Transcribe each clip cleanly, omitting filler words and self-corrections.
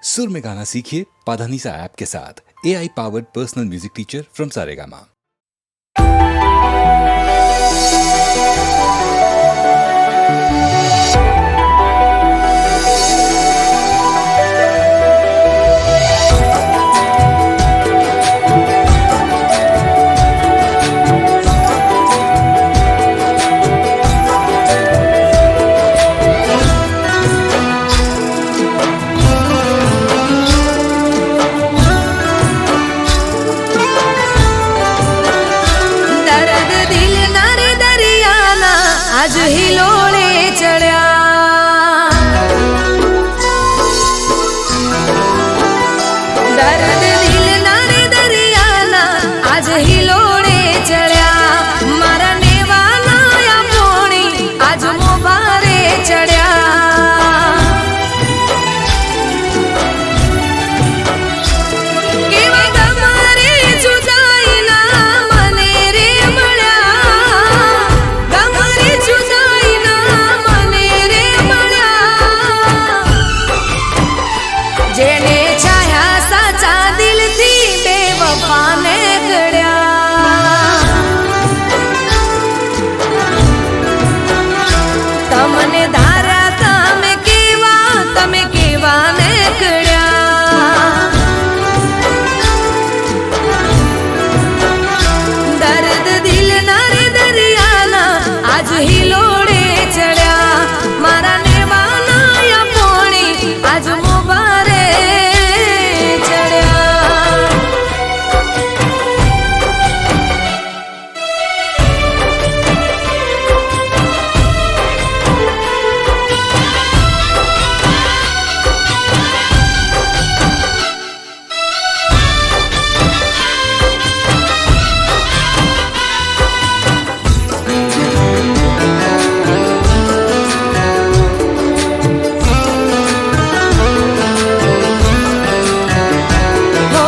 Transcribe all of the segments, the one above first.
सुर में गाना सीखिए पाधानीसा ऐप के साथ। AI powered personal music teacher from Saregama. आज हिलोड़े चढ़िया दर्द दिल नारे दरियाना आज हिलोड़े चढ़िया मारा नेवाना या पोणी आज मोबारे चढ़िया केवा गमारे जुदाई ना मने रे मळ्या गमारे जुदाई ना मने रे मळ्या जेने छाया साचा दिल थी बेवफा ने गड्या तमने धारा तमे केवा ने गड्या दर्द दिल नारे दरियाना आज हिलोड़े चढ़िया मारा नेवाना या पोणी आज मोबारे चढ़िया हो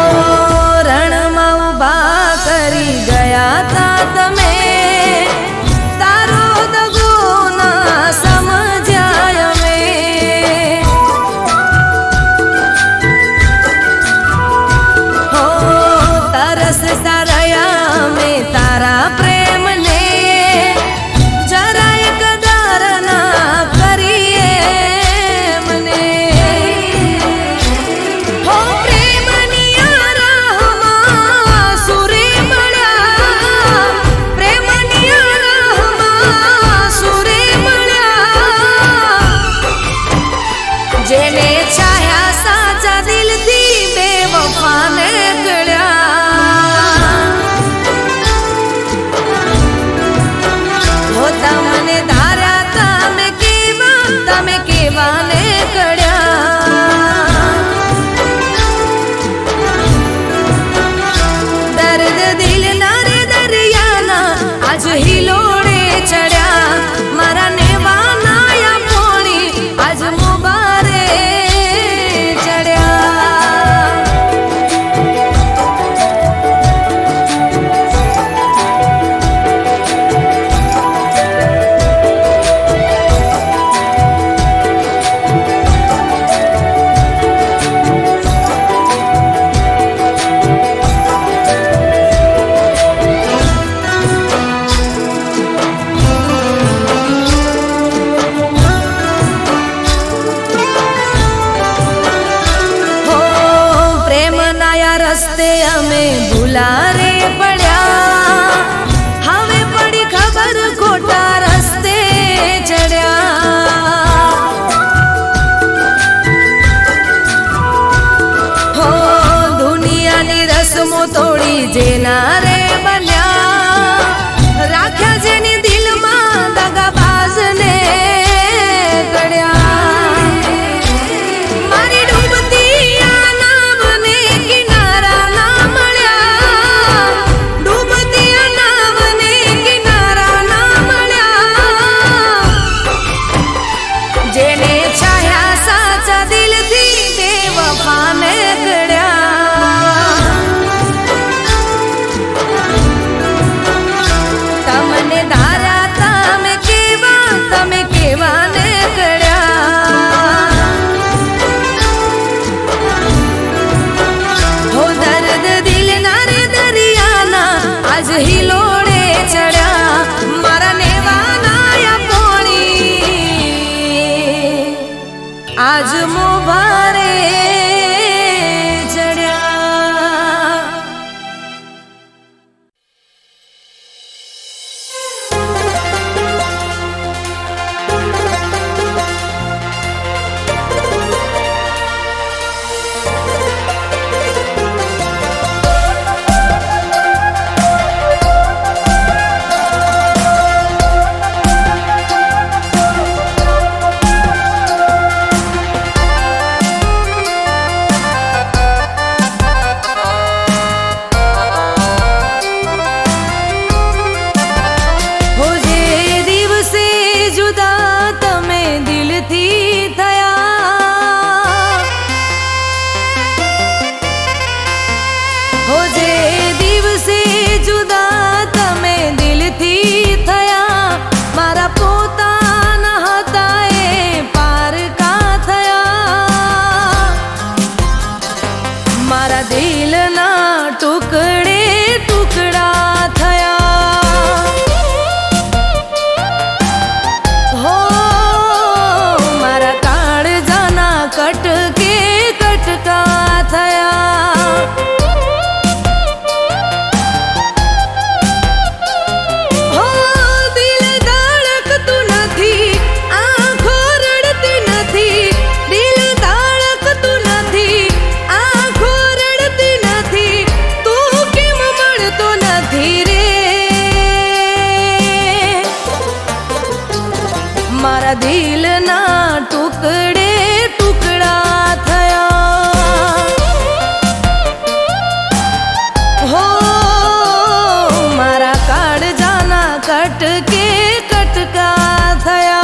रणમાં ઊભા કરી ગયા તા તમે તારો દગો ના સમજ્યા અમે हो તરસતા રહ્યા અમે તારા પ્રેમને જરાય કદર ના કરીએ મને हो प्रेमनी राहमा सुरे मळ्या प्रेमनी राहमा सुरे मळ्या जेने छाया साचा दिल थी बेवफा ने गड्या हो तमने धारा तमे केवा ने गड्या दर्द दिल नारे दरियाना आज हिलोड़े चढ़िया मारा नेवाना या पोणी आज मोबारे चढ़िया हो प्रेम नाया रस्ते अमे भूलारे पड्या हवे पड़ी खबर खोटा रस्ते चढ़्या हो दुनियानी रस्मो तोड़ी जेना रे बन्या राख्या जेनी दिल में दगाबाज ने गड्या मारी डूबती आ नावने किनारा ना मळ्या डूबती आ नावने किनारा ना मळ्या जेने छाया साचा दिल थी बेवफा ने गड्या દિલના ટુકડે ટુકડા થયા હો મારા કાળજાના કટકે કટકા થયા હો દિલ ધડકતું નથી આંખો રડતી નથી દિલ ધડકતું નથી આંખો રડતી નથી તું કેમ મળતો નથી રે મારા દિલના ટુકડે ટુકડા થયા હો મારા કાળજાના કટકે કટકા થયા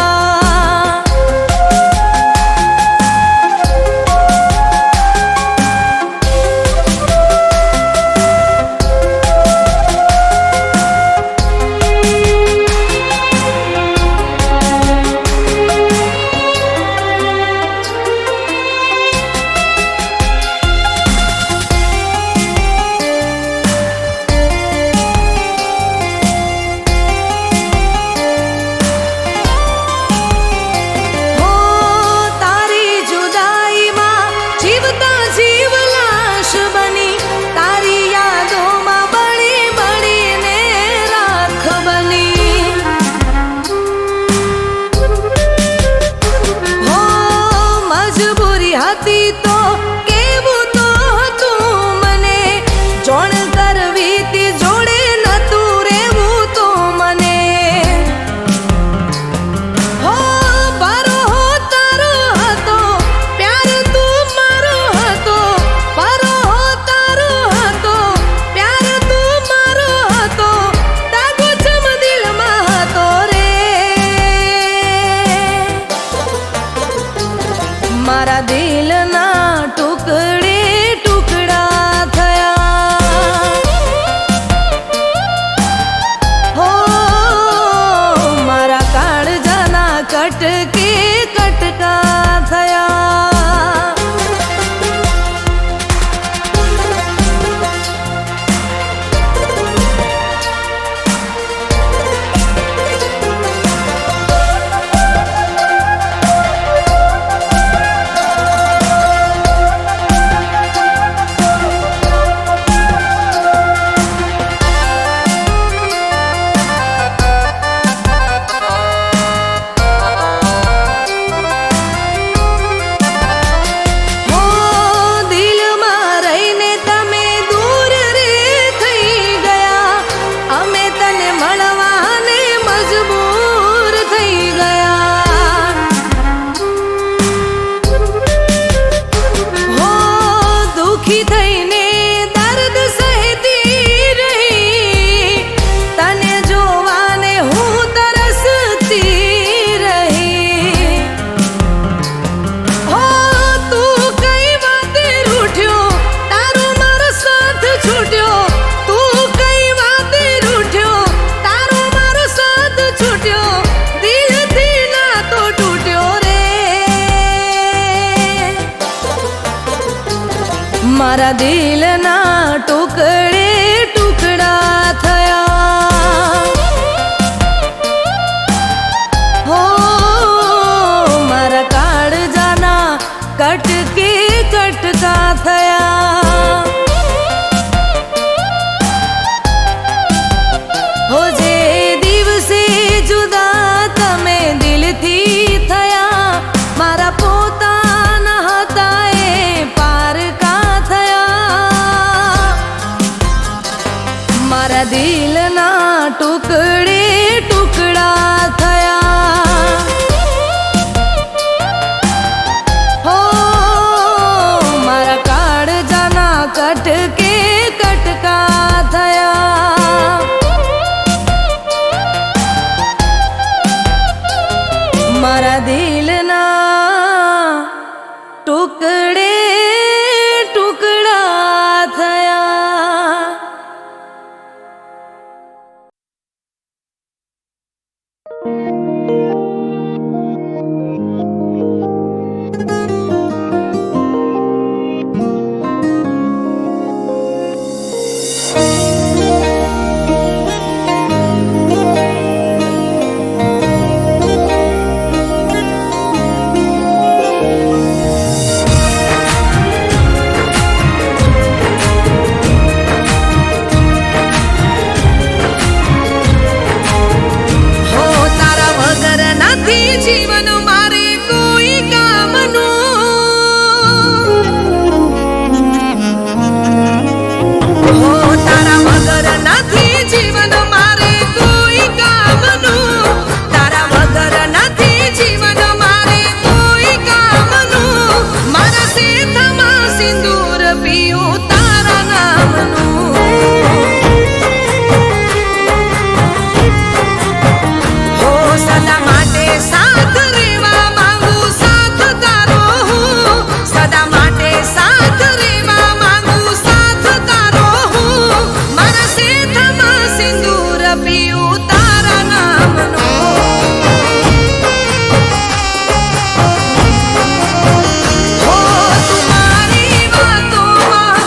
હો તારી જુદાઈમાં જીવતા જીવ લાશ બની તારી યાદોમાં બળી બળીને રાખ બની હો મજબૂરી હતી તો કેવું તો હતું મને જોણ કરવી તી જોડે નતું રહેવું તો મને હો પરોહો તારો હતો પ્યાર તું મારો હતો પરોહો તારો હતો પ્યાર તું મારો હતો દાગો જમ દિલમાં હતો રે મારા દિલના ટુકડે ટુકડા થયા હો મારા કાળજાના કટકે કટકા થયા હો દિલમાં રહીને તમે દૂર રે થઈ ગયા અમે તને મળવાને મજબૂર થઈ ગયા હો દુખી થઈને દર્દ સહેતી રહી તને જોવાને હું તરસતી રહી હો તું કઈ વાતે રૂઠ્યો તારો મારો સાથ છૂટ્યો તું કઈ વાતે રૂઠ્યો તારો મારો સાથ છૂટ્યો દિલથી નાતો તૂટ્યો રે મારા દિલના ટુકડે ટુકડા થયા હો મારા કાળજાના કટકે કટકા થયા હો જે દિવસે જુદા તમે દિલથી થયા મારા પોતાના હતા એ પારકા થયા મારા દિલના ટુકડે ટુકડા થયા હો મારા કાળજાના કટકે સિંદૂર પીયું તારા નામનું હો સદા માટે સાથ રેવા માંગુ સાથ તારો હું સદા માટે સાથ રેવા માંગુ સાથ તારો હું મારા શેઠમાં સિંદૂર પીયું તારા નામનું હો તું મારી વાતોમાં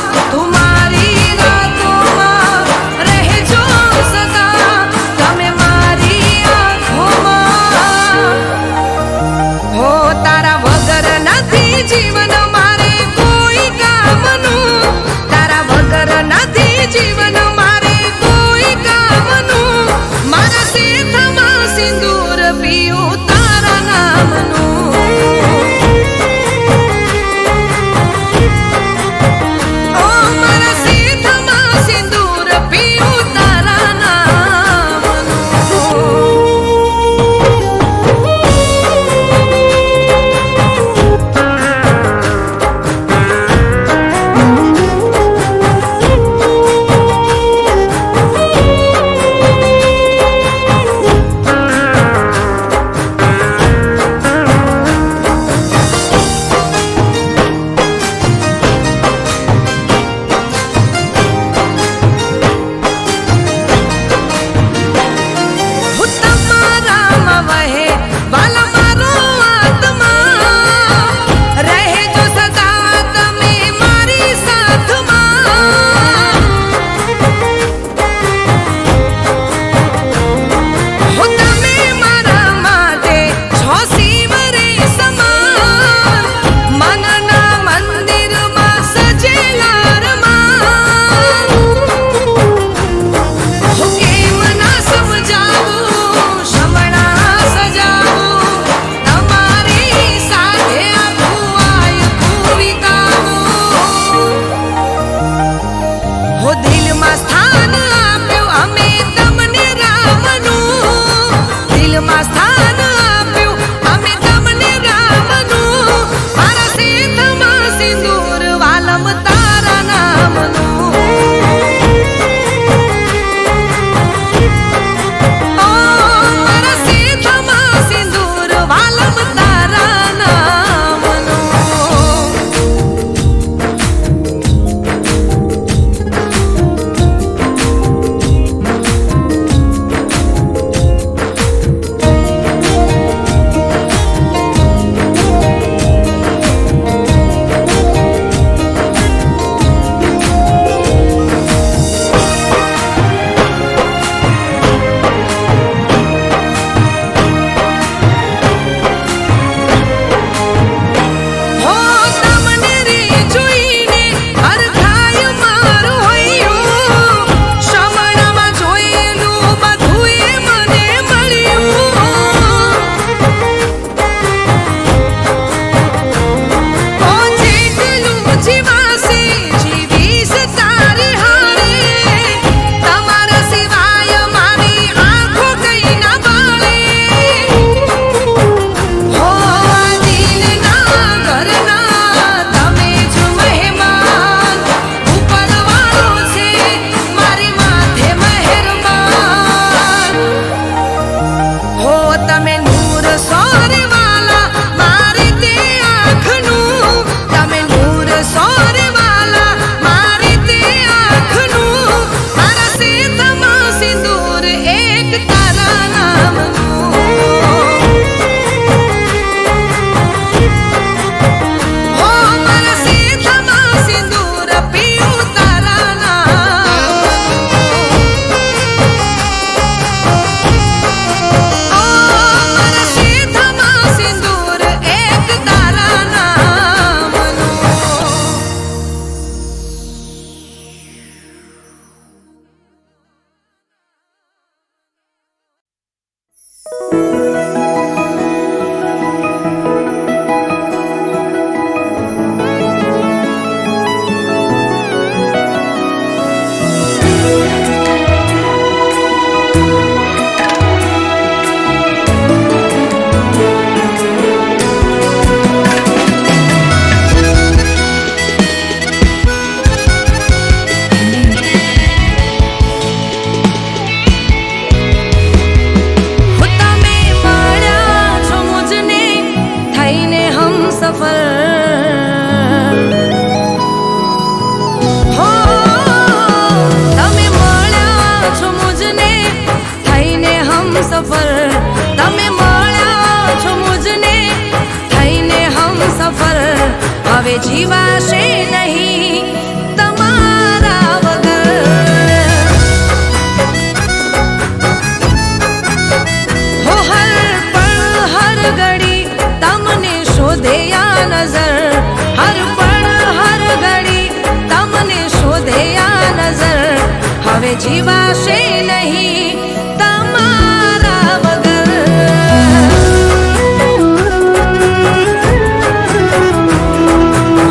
જીવાશે નહીં તમારા વગર.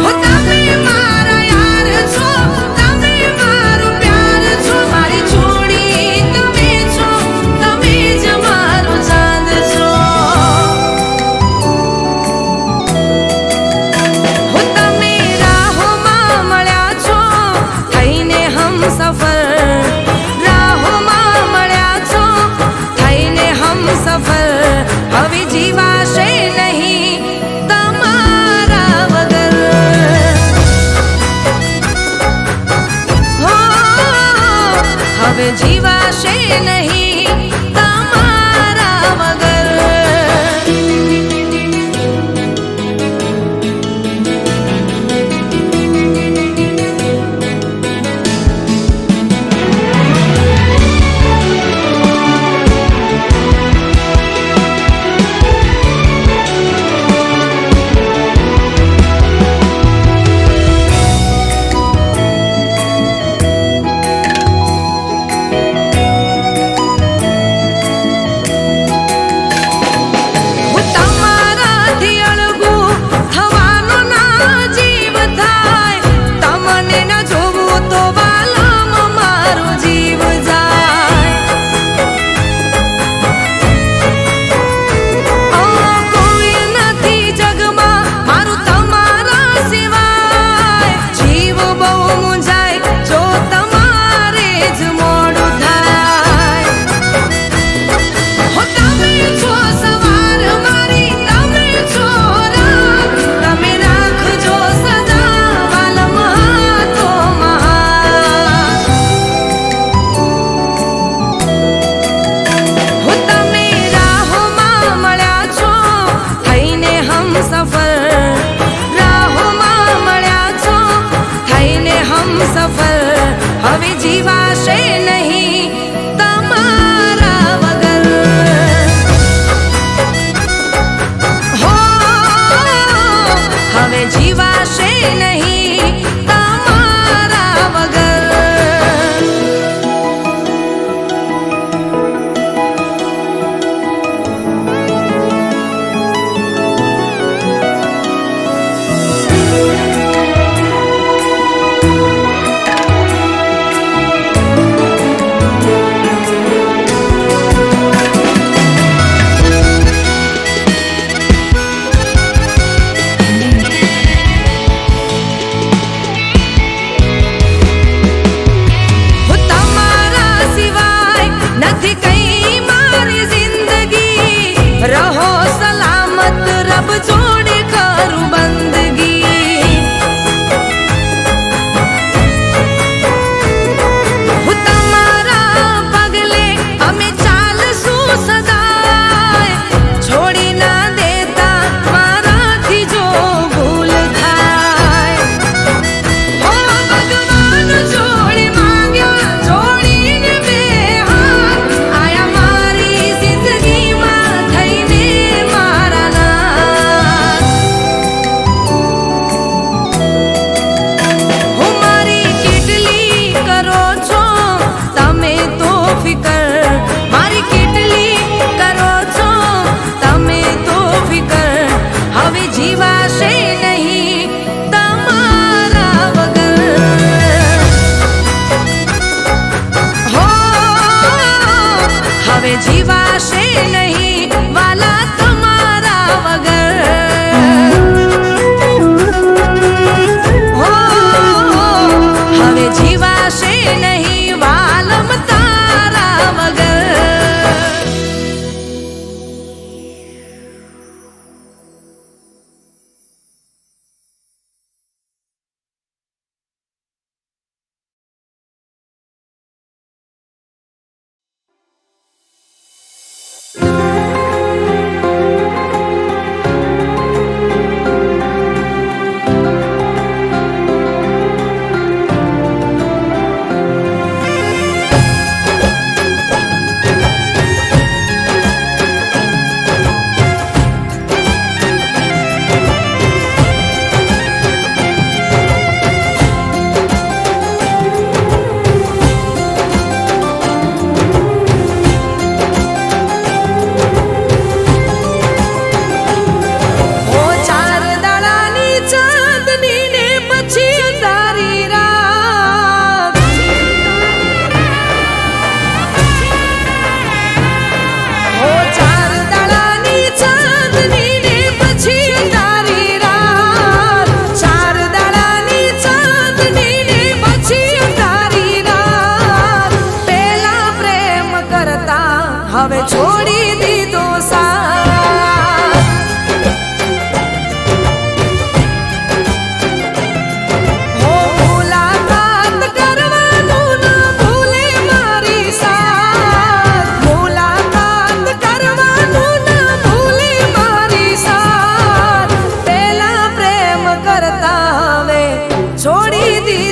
હો તમે મારા યાર છો, તમે મારો પ્યાર છો, મારી જોડી તમે છો, તમે જ મારો ચાંદ છો. હો તમે રાહોમાં મળ્યા છો, થઈને હમસફર રાહોમાં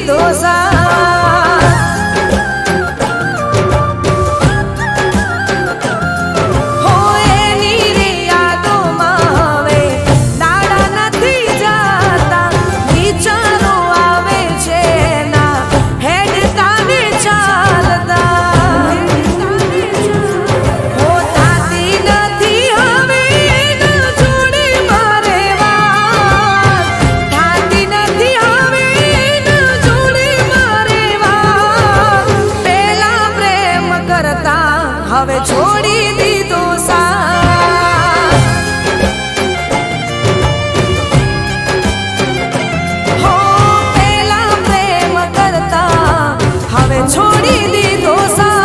દીધો સાથ હો એની રે યાદોમાં હવે દાડા નથી જાતા વિચારો આવે છે ના હેડતા ને ચાલતા હો થાતી નથી હવે એના જોડે મારે વાત થાતી નથી હવે એના જોડે મારે વાત પેલા પ્રેમ કરતા હવે છોડી દીધો સાથ હો પેલા પ્રેમ કરતા હવે છોડી દીધો સાથ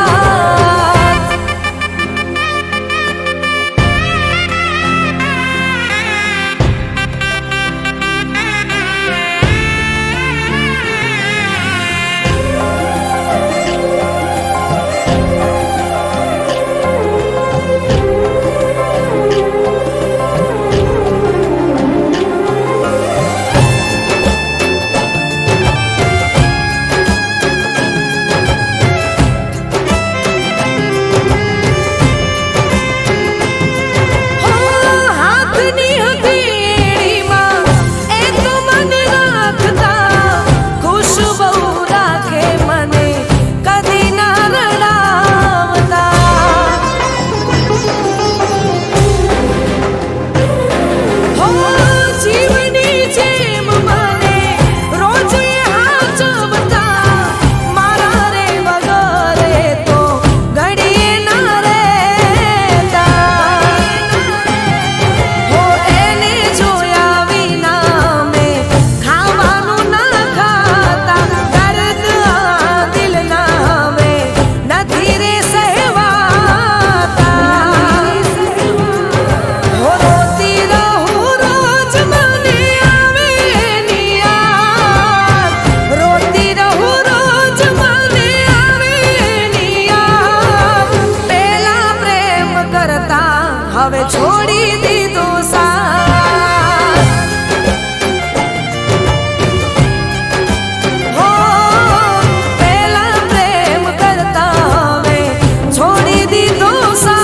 હાથની હથેળીમાં એ તો મને રાખતા ખુશ બહુ રાખે મને કદી ના રડાવતા હો જીવની જેમ મને રોજ એ હાચવતા મારા રે વગર એ તો ઘડીએ ના રહેતા હો એને જોયા વિના મેં ખાવાનું ના ખાતા દર્દ આ દિલના હવે નથી રે સહેવાતા હો રોતી રહું રોજ મને આવે એની યાદ રોતી રહું રોજ મને આવે એની યાદ પેલા પ્રેમ કરતા હવે છોડી દીધો સાથ હો પેલા પ્રેમ કરતા હવે છોડી દીધો સાથ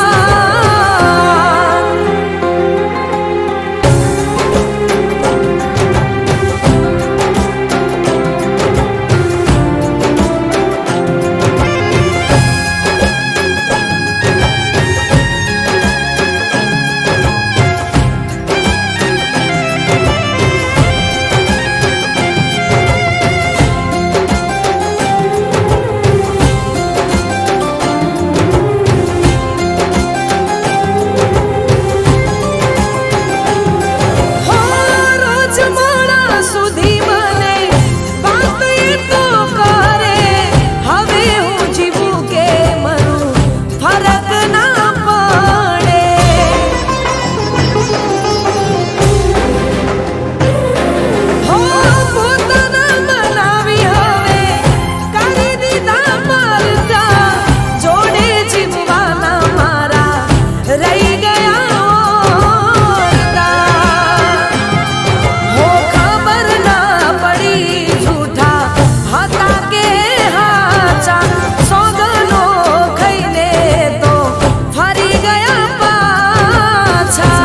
હો રોજ મોડા સુધી મને વાત એ તો કરે હવે હું જીવું કે મરું ફરક ના પડે હો પોતાના બનાવી હવે કરી દીધા મારતા જોડે જીવવાના મારા રહી ગયા ઓરતા હો ખબર ના પડી જૂઠા હતા કે હાચા સોગનો ખઈને તો ફરી ગયા પાછા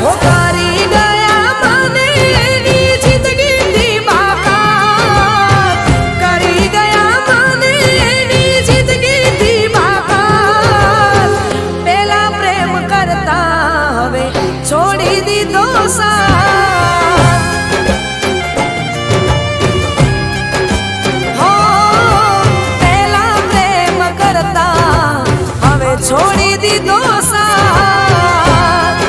હો કરી ગયા મને એની જિંદગીથી બાકાત કરી ગયા મને એની જિંદગીથી બાકાત પેલા પ્રેમ કરતા હવે છોડી દીધો સાથ હો પેલા પ્રેમ કરતા હવે છોડી દીધો સાથ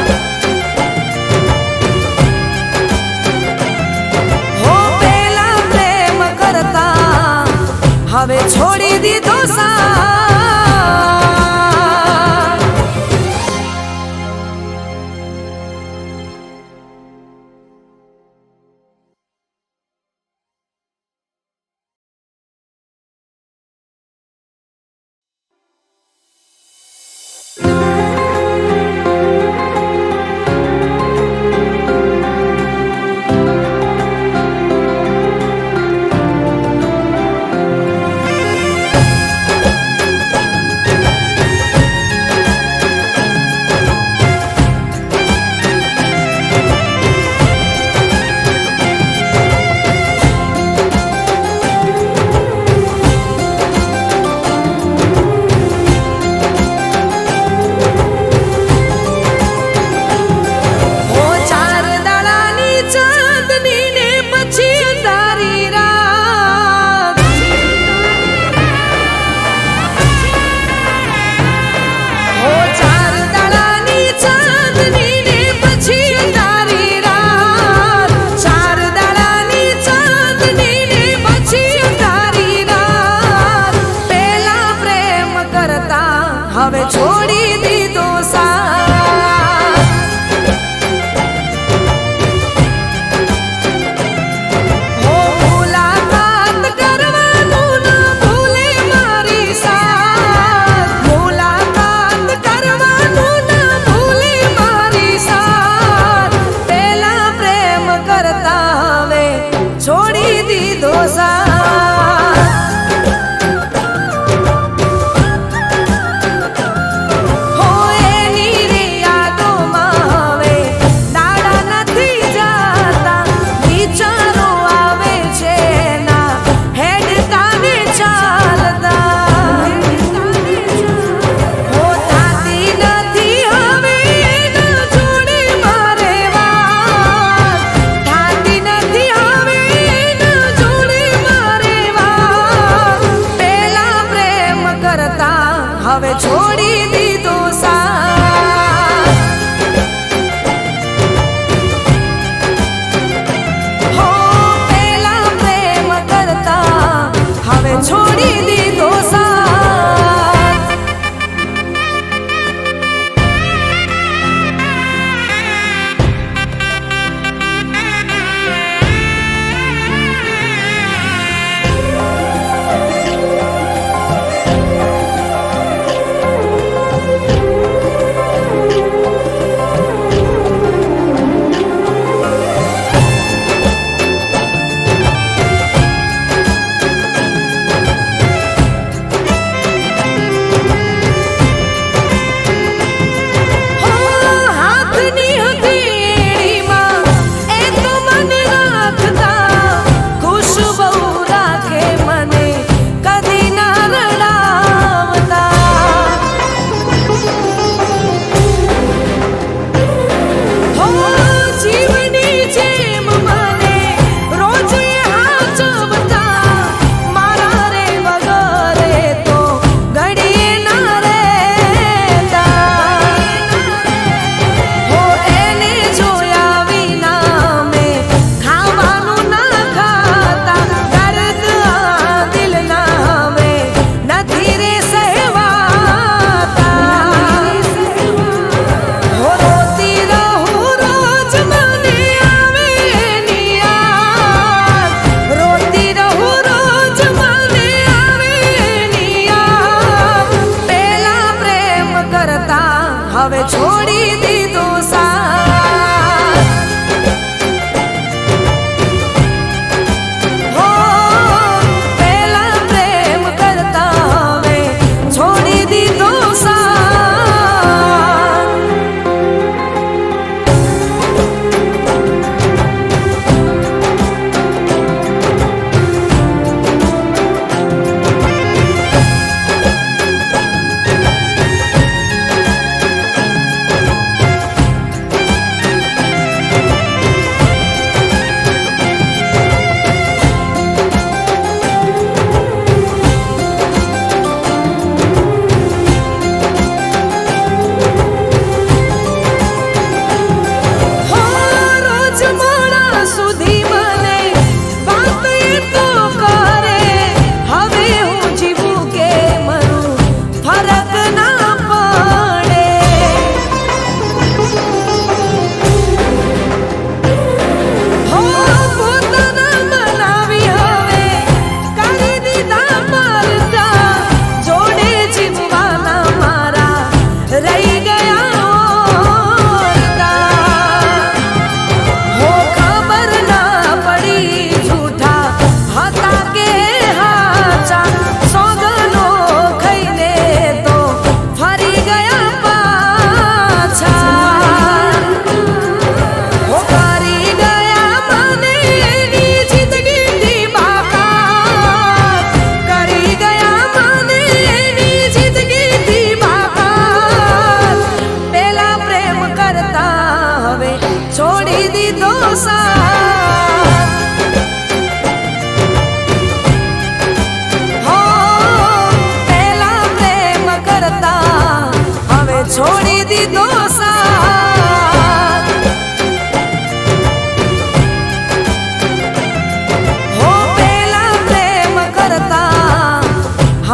હો પેલા પ્રેમ કરતા હવે છોડી દીધો સાથ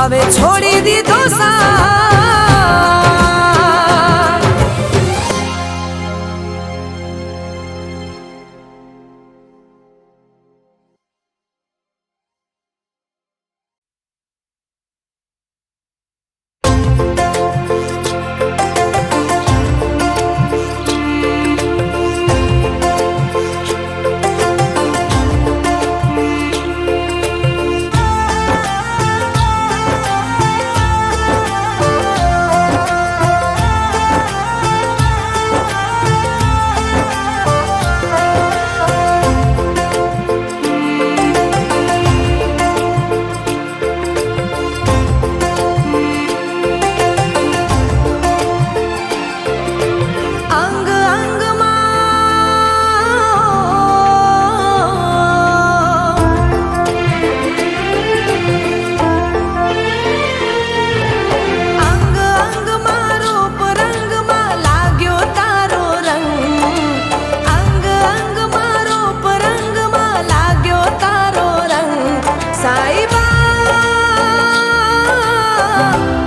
હવે છોડી દીધો સાથ.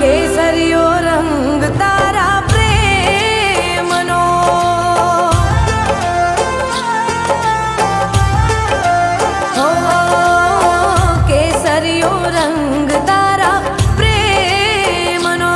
કેસરિયો રંગ તારા પ્રેમનો. હો કેસરિયો રંગ તારા પ્રેમનો.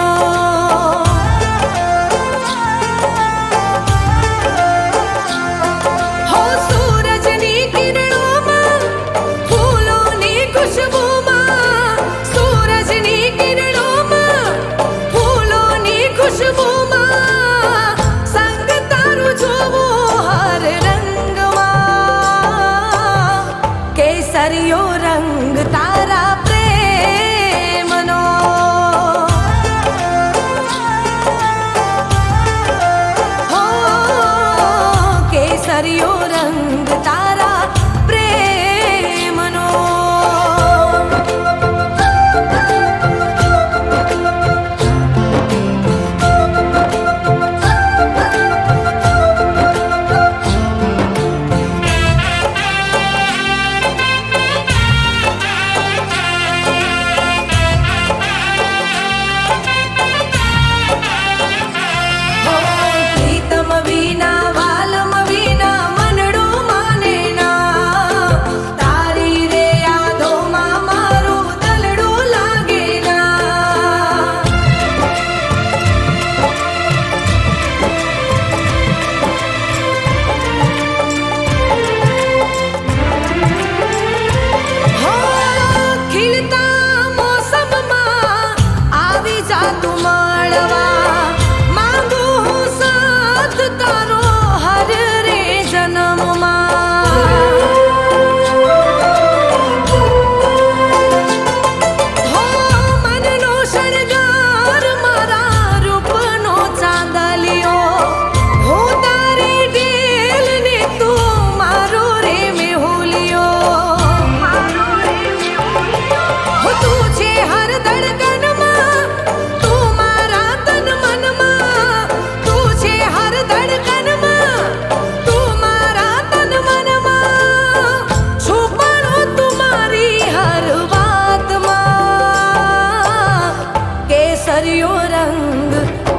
કેસરિયો રંગ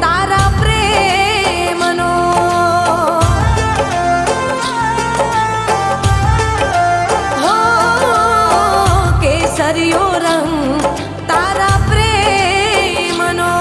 તારા પ્રેમનો. હો કેસરિયો રંગ તારા પ્રેમનો.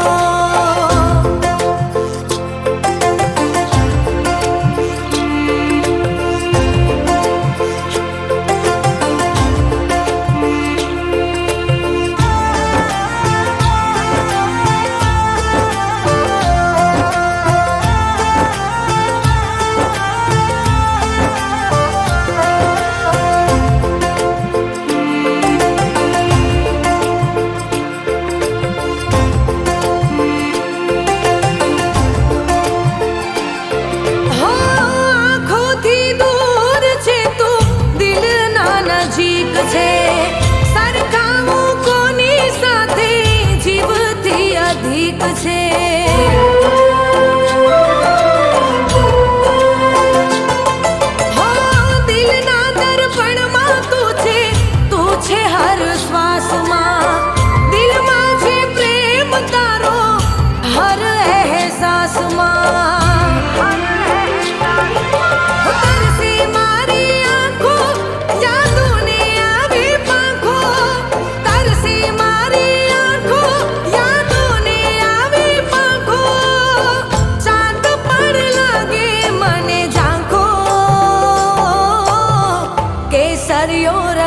દિલમાં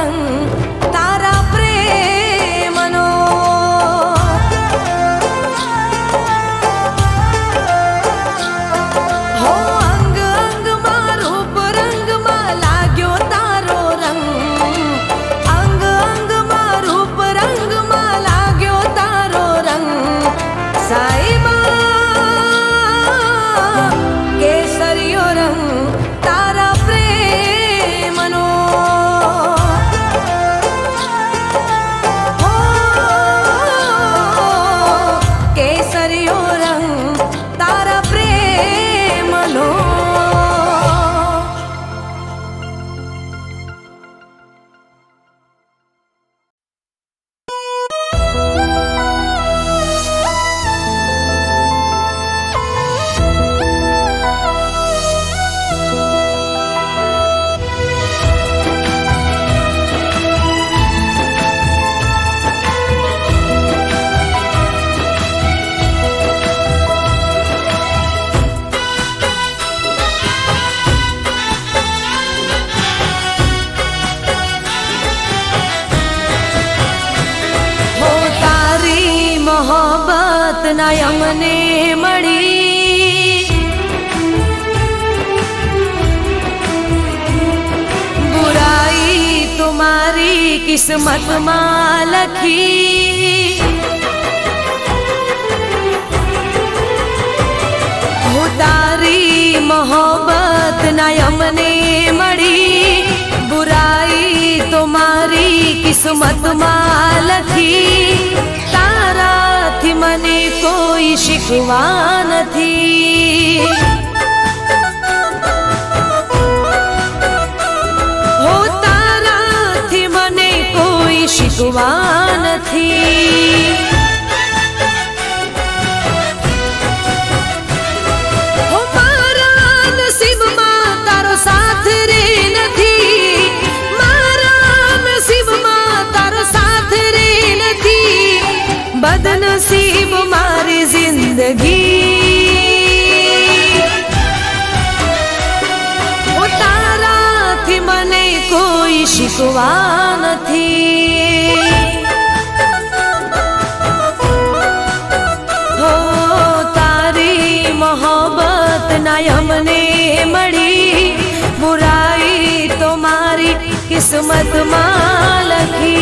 રંગ તારા પ્રેમનો હો અંગ અંગમાં રૂપ રંગમાં લાગ્યો તારો રંગ અંગ અંગમાં રૂપ રંગમાં લાગ્યો તારો રંગ સાઈબા કેસરિયો રંગ તારા પ્રેમનો હો કેસરિયો રંગ તારા પ્રેમનો હો તારી મોહબ્બત ના અમને મળી બુરાઈ તુમારી કિસ્મતમાં લખી હો તારી મોહબ્બત ના અમને મળી બુરાઈ તુમારી કિસ્મતમાં લખી તારાથી મને કોઈ શીખવા નથી હો તારાથી મને કોઈ શીખવા નથી હો મારા નસીબમાં તારો સાથ રે નથી મારા નસીબમાં તારો સાથ રે નથી બદનસીબ મારી જિંદગી ઓ તારાથી મને કોઈ શીખવા નથી હો તારી મોહબ્બત ના અમને મળી બુરાઈ તો મારી કિસ્મતમાં લખી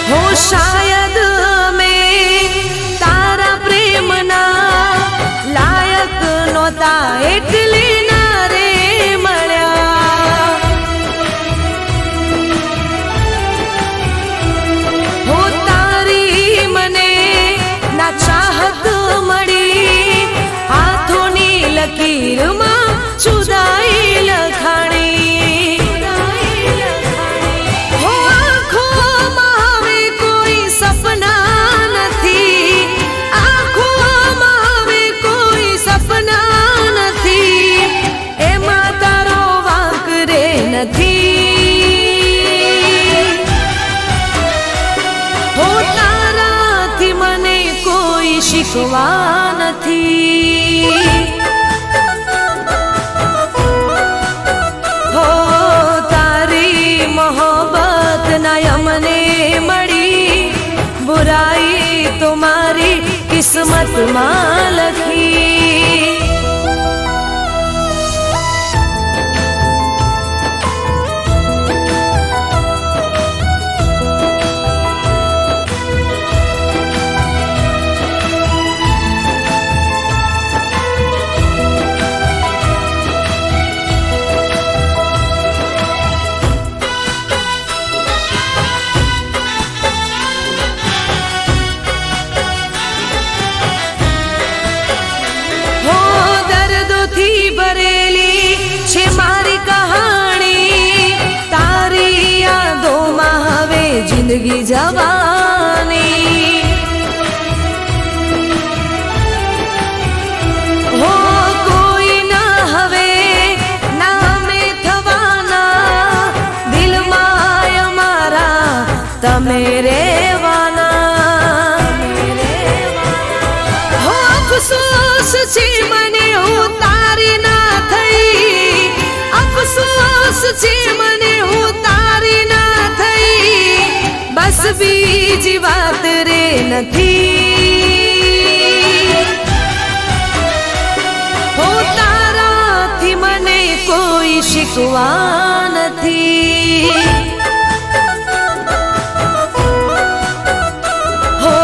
हो शायद मैं तारा प्रेमना लायक नोता એટલે ના રે મળ્યા હો તારી મને ના ચાહત મળી હાથોની લકીરમાં જુદાઈ લખાણી હો આંખોમાં હવે કોઈ સપના નથી આંખોમાં હવે કોઈ સપના નથી એમાં તારો વાંક રે નથી હો તારાથી મને કોઈ શીખવા નથી હો તારી મોહબ્બત ના અમને મળી બુરાઈ તો મારી કિસ્મતમાં લખી हो જિંદગી જવાની હો કોઈ ના હવે નામે થવાના દિલમાં અમારા તમે રેવાના હો અફસોસ છે મને હું તારી ના થઈ અફસોસ છે મને હું તારી ના થઈ બસ બીજી વાત રે નથી હો તારાથી મને કોઈ શીખવા નથી હો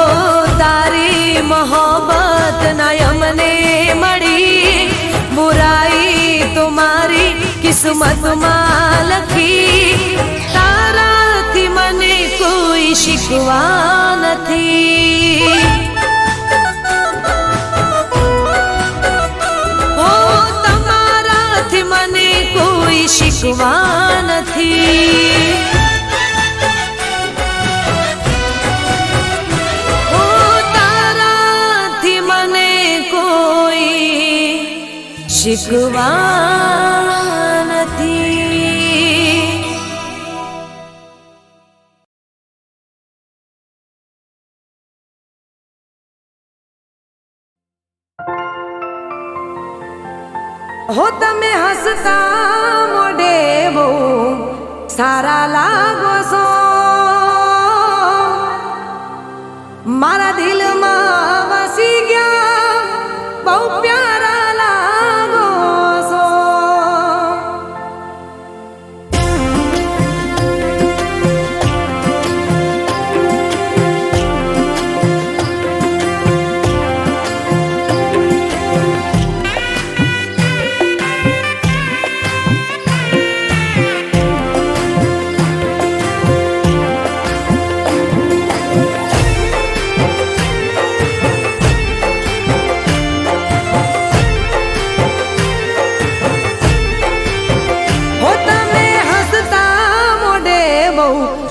તારી મોહબ્બત ના અમને મળી બુરાઈ તુમારી કિસ્મતમાં લખી તારાથી મને કોઈ શીખવા નથી હો તમારાથી મને કોઈ શીખવા નથી હો તારાથી મને કોઈ શીખવા હો તમે હસતા મોઢે બહુ સારા લાગો છો મારા દિલમાં વસી ગયા બહુ પ્યારા લાગો છો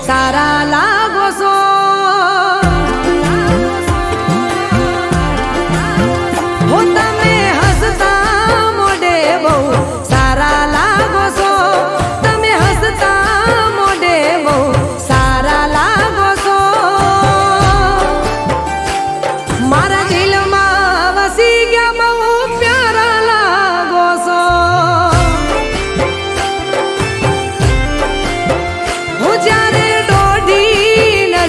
સારા લાગો છો હો તમે હસતા મોઢે બહુ સારા લાગો છો તમે હસતા મોઢે બહુ સારા લાગો છો મારા દિલમાં વસી ગયા બહુ પ્યારા લાગો છો હું જ્યારે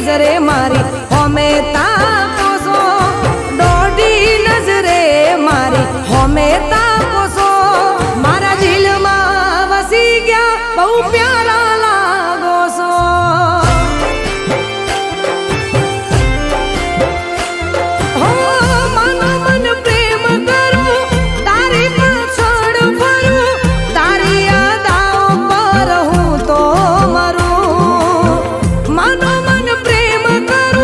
નજરે મારી હોમે તાકો છો દોઢી નજરે મારી હોમે તાકો છો મારા દિલમાં વસી ગયા બહુ પ્યારા લાગો છો હો મનો મન પ્રેમ કરું તારી પાછળ ફરું તારી યાદાઓ પર હું તો મરું મનો મન પ્રેમ કરું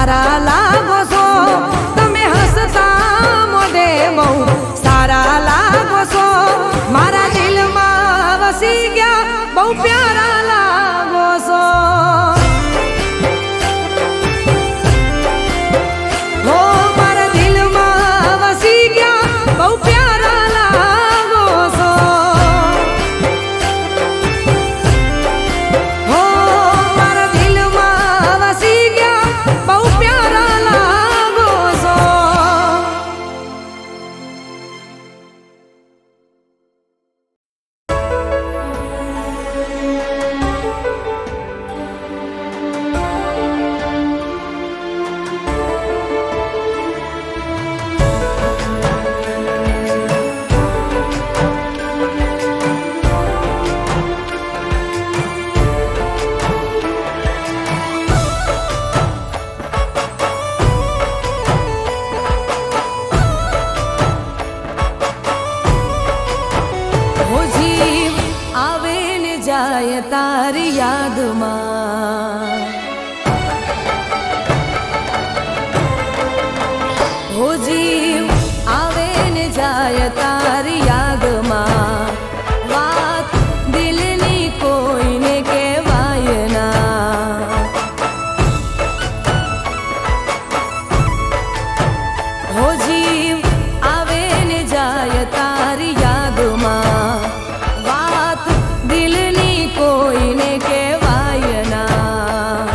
સારા લાગો છો તમે હસતા મોઢે બહુ સારા લાગો છો મારા દિલમાં વસી ગયા બહુ પ્યારા લાગો છો હો મારા દિલમાં વસી ગયા બહુ પ્યારા લાગો છો હો મારા દિલમાં વસી ગયા બહુ પ્યારા લાગો છો હો જીવ આવે ને જાય તારી યાદમાં હો જીવ આવે ને જાય તારી યાદમાં વાત દિલની કોઈને કહેવાય ના હો જીવ આવે ને જાય તારી યાદમાં વાત દિલની કોઈને કહેવાય ના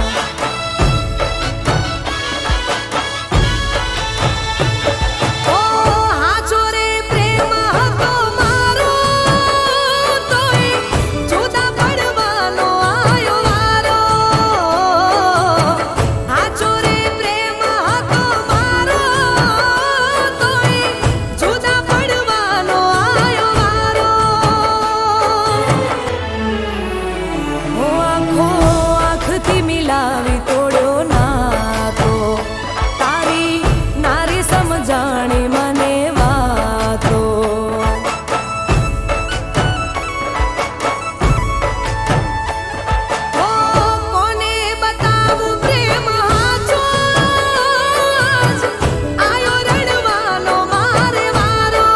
ઓ હાચો રે પ્રેમ હતો મારો તોય જુદા પડવાનો આયો વારો હાચો રે પ્રેમ હતો મારો તોય જુદા પડવાનો આયો વારો હો આંખો આંખથી મિલાવી તોડ્યો નાતો તારી નારી સમજાણી મને વાતો ઓ કોને બતાવું પ્રેમ હાચો આજ આયો રડવાનો મારે વારો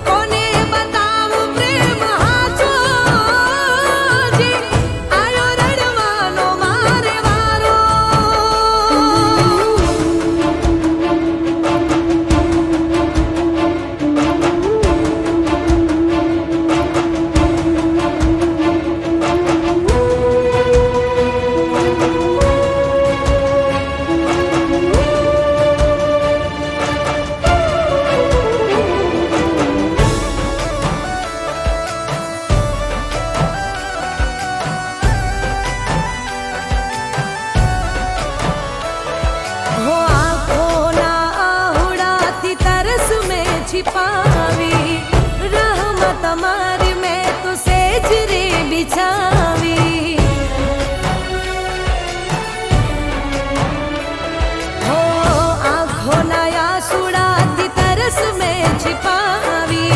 કોને બતાવું પ્રેમ હાચો આજ આયો રડવાનો મારે વારો हो आँखों ना आहुड़ाती तरस में छिपावी रहमत हमारी मैं तो सेजरे बिछावी हो आँखों ना आहुड़ाती तरस में छिपावी